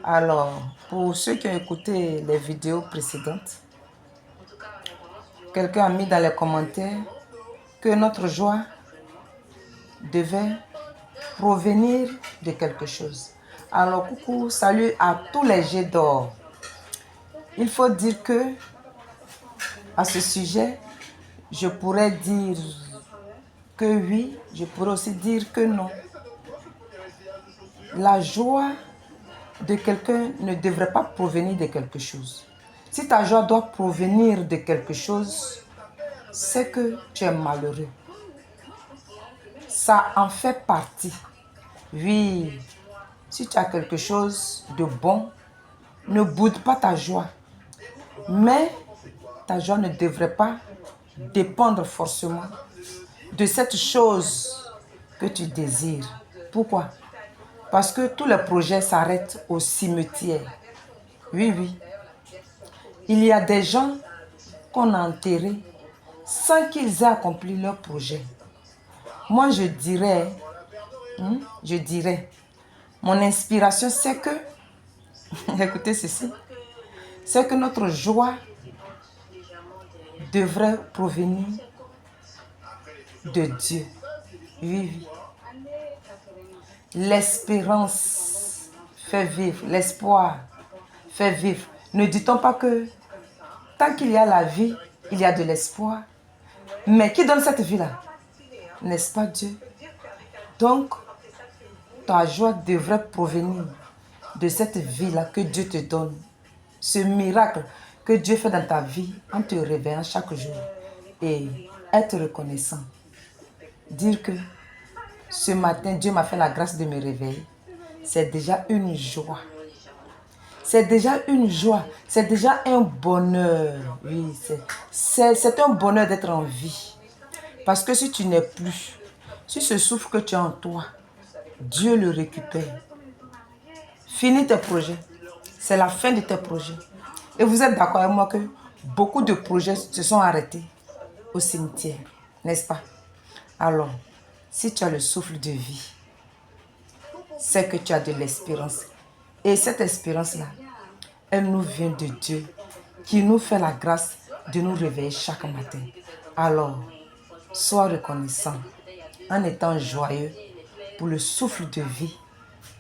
Alors, pour ceux qui ont écouté les vidéos précédentes, quelqu'un a mis dans les commentaires que notre joie devait provenir de quelque chose. Alors, coucou, salut à tous les jets d'or. Il faut dire que, à ce sujet, je pourrais dire que oui, je pourrais aussi dire que non. La joie de quelqu'un ne devrait pas provenir de quelque chose. Si ta joie doit provenir de quelque chose, c'est que tu es malheureux. Ça en fait partie. Oui, si tu as quelque chose de bon, ne boude pas ta joie. Mais ta joie ne devrait pas dépendre forcément de cette chose que tu désires. Pourquoi? Parce que tous les projets s'arrêtent au cimetière. Oui, oui. Il y a des gens qu'on a enterrés sans qu'ils aient accompli leur projet. Moi, je dirais, mon inspiration, c'est que, écoutez ceci, c'est que notre joie devrait provenir de Dieu. Oui, oui. L'espérance fait vivre, l'espoir fait vivre. Ne dit-on pas que tant qu'il y a la vie, il y a de l'espoir. Mais qui donne cette vie-là? N'est-ce pas Dieu? Donc, ta joie devrait provenir de cette vie-là que Dieu te donne. Ce miracle que Dieu fait dans ta vie en te réveillant chaque jour. Et être reconnaissant. Dire que ce matin, Dieu m'a fait la grâce de me réveiller. C'est déjà une joie. C'est déjà une joie. C'est déjà un bonheur. Oui, c'est un bonheur d'être en vie. Parce que si tu n'es plus, si ce souffle que tu as en toi, Dieu le récupère. Finis tes projets. C'est la fin de tes projets. Et vous êtes d'accord avec moi que beaucoup de projets se sont arrêtés au cimetière, n'est-ce pas? Alors, si tu as le souffle de vie, c'est que tu as de l'espérance. Et cette espérance-là, elle nous vient de Dieu, qui nous fait la grâce de nous réveiller chaque matin. Alors, sois reconnaissant en étant joyeux pour le souffle de vie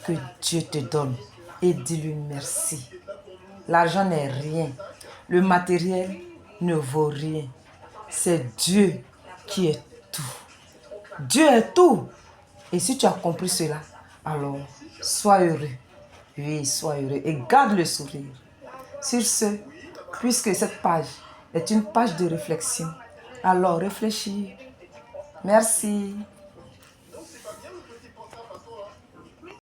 que Dieu te donne. Et dis-lui merci. L'argent n'est rien. Le matériel ne vaut rien. C'est Dieu qui est tout. Dieu est tout. Et si tu as compris cela, alors sois heureux. Oui, sois heureux et garde le sourire. Sur ce, puisque cette page est une page de réflexion, alors réfléchis. Merci.